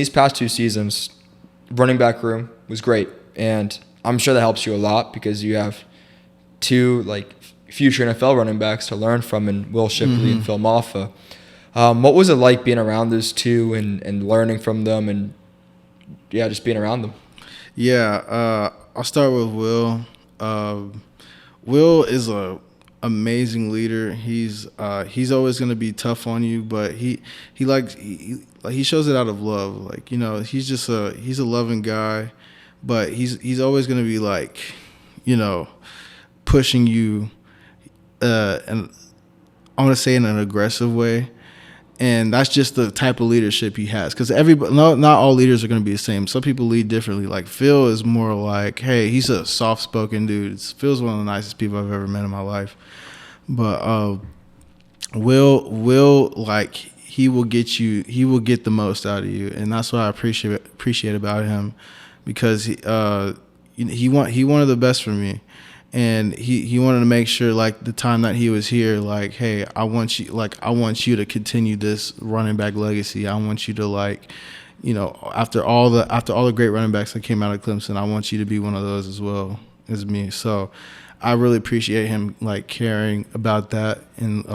these past 2 seasons, running back room was great, and I'm sure that helps you a lot because you have 2 like future NFL running backs to learn from, in Will Shipley and Phil Mafah. What was it like being around those 2 and learning from them, and just being around them? Yeah, I'll start with Will. Will is a amazing leader. He's always going to be tough on you, but he shows it out of love. Like, he's a loving guy, but he's always going to be like, pushing you, and I want to say in an aggressive way. And that's just the type of leadership he has. Because not all leaders are going to be the same. Some people lead differently. Like Phil is more like, hey, he's a soft-spoken dude. Phil's one of the nicest people I've ever met in my life. But Will, like, he will get the most out of you, and that's what I appreciate about him, because he wanted the best for me. And he wanted to make sure, like, the time that he was here, like, hey, I want you to continue this running back legacy. I want you to, like, after all the great running backs that came out of Clemson, I want you to be one of those as well as me. So I really appreciate him, like, caring about that, and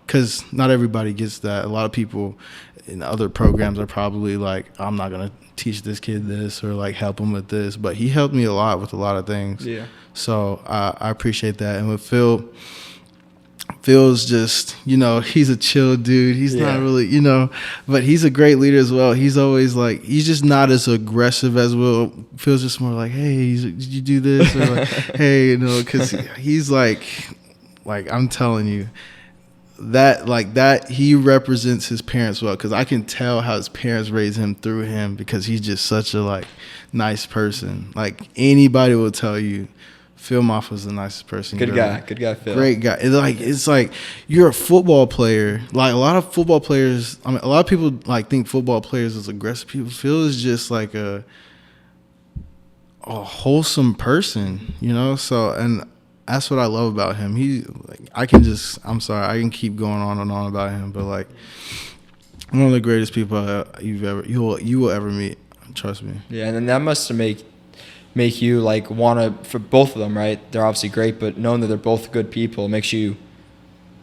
because not everybody gets that. A lot of people in other programs are probably like, I'm not gonna teach this kid this or like help him with this, but he helped me a lot with a lot of things. Yeah. So I appreciate that. And with Phil's just, he's a chill dude. He's not really, but he's a great leader as well. He's always like, he's just not as aggressive as Will. Phil's just more like, hey, did you do this? Or like, hey, because he's like I'm telling you, that he represents his parents well, because I can tell how his parents raised him through him, because he's just such a, like, nice person. Like, anybody will tell you, Phil Mafah's the nicest person. Good guy, Phil. Great guy. It's like you're a football player. Like, a lot of football players, a lot of people, like, think football players is aggressive people. Phil is just like a wholesome person, So, and that's what I love about him. I can keep going on and on about him, but, like, one of the greatest people you will ever meet. Trust me. Yeah, and then that must make you, like, want to, for both of them, right? They're obviously great, but knowing that they're both good people makes you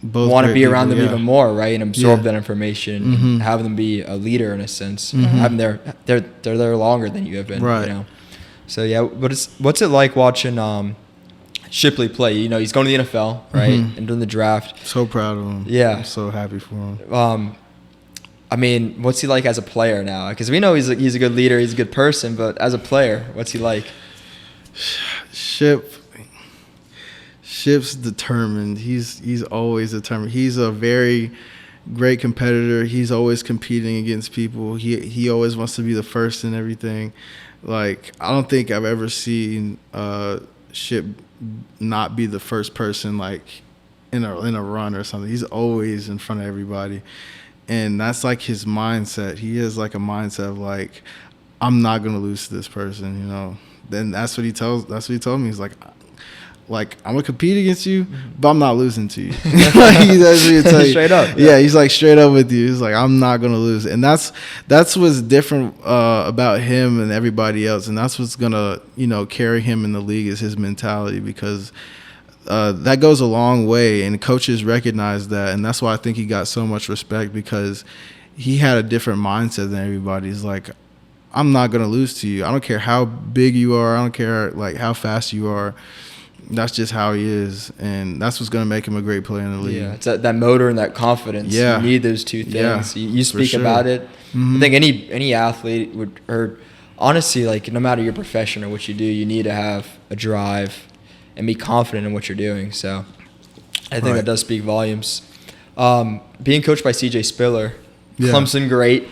want to be around them even more, right? And absorb that information, and have them be a leader in a sense. Have them they're there longer than you have been, right? So yeah, what's it like watching Shipley play? He's going to the NFL, right? And doing the draft. So proud of him. Yeah, I'm so happy for him. What's he like as a player now? Because we know he's a good leader, he's a good person, but as a player, what's he like? Ship's determined. He's always determined. He's a very great competitor. He's always competing against people. He always wants to be the first in everything. Like, I don't think I've ever seen Ship not be the first person, like, in a run or something. He's always in front of everybody. And that's, like, his mindset. He has, like, a mindset of, like, I'm not going to lose to this person, Then that's what he told me. He's like, I'm going to compete against you, but I'm not losing to you. That's what he tell you. Straight up. Yeah, he's like straight up with you. He's like, I'm not going to lose. And that's what's different about him and everybody else. And that's what's going to, carry him in the league, is his mentality, because that goes a long way. And coaches recognize that. And that's why I think he got so much respect, because he had a different mindset than everybody. He's like, I'm not going to lose to you. I don't care how big you are. I don't care, like, how fast you are. That's just how he is, and that's what's going to make him a great player in the league. Yeah, it's that motor and that confidence. Yeah. You need those two things. You speak about it. I think any athlete would, or honestly, like, no matter your profession or what you do, you need to have a drive and be confident in what you're doing. So I think that does speak volumes. Being coached by CJ Spiller, Clemson great,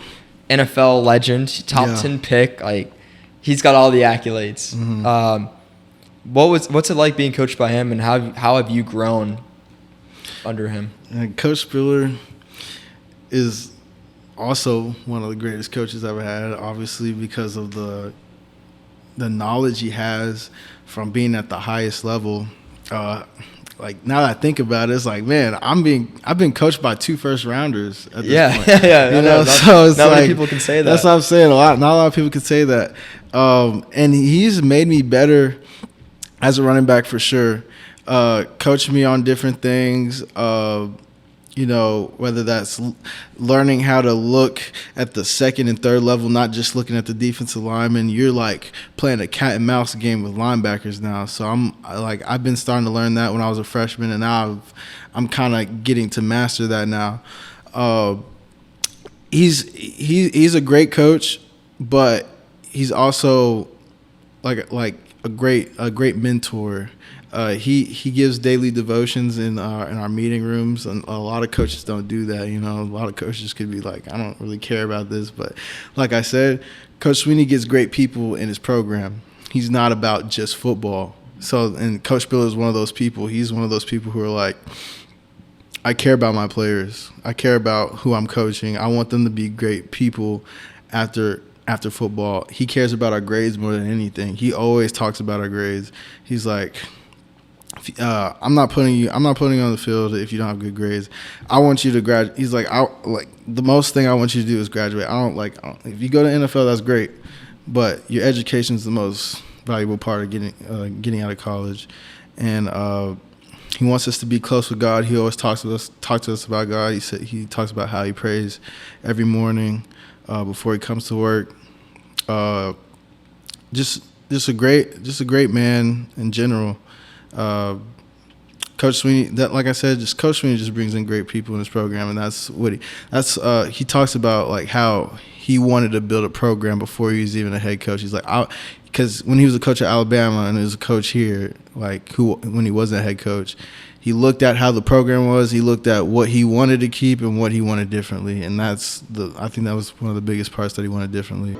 NFL legend, top 10 pick, like, he's got all the accolades. What's it like being coached by him, and how have you grown under him? And Coach Spiller is also one of the greatest coaches I've ever had, obviously, because of the knowledge he has from being at the highest level. like now that I think about it, it's like, man, I've been coached by 2 first rounders at this point. Yeah. You know, so it's not like, many people can say that. That's what I'm saying. Not a lot of people can say that. And he's made me better as a running back for sure. Coached me on different things. You know, whether that's learning how to look at the second and third level, not just looking at the defensive lineman. You're like playing a cat and mouse game with linebackers now. So I've been starting to learn that when I was a freshman, and now I'm kind of getting to master that now. He's a great coach, but he's also like a great mentor. He gives daily devotions in our meeting rooms, and a lot of coaches don't do that. You know, a lot of coaches could be like, I don't really care about this, but like I said, Coach Sweeney gets great people in his program. He's not about just football. So, and Coach Bill is one of those people. He's one of those people who are like, I care about my players. I care about who I'm coaching. I want them to be great people after football. He cares about our grades more than anything. He always talks about our grades. He's like, I'm not putting you on the field if you don't have good grades. I want you to graduate. He's like, the most thing I want you to do is graduate. If you go to NFL, that's great, but your education is the most valuable part of getting out of college. And he wants us to be close with God. He always talks to us about God. He talks about how he prays every morning before he comes to work. Just a great man in general. Coach Sweeney, like I said, Coach Sweeney just brings in great people in his program, and that's what he talks about, like how he wanted to build a program before he was even a head coach. He's like, because when he was a coach at Alabama and he was a coach here, when he wasn't a head coach, he looked at how the program was. He looked at what he wanted to keep and what he wanted differently, and I think that was one of the biggest parts that he wanted differently.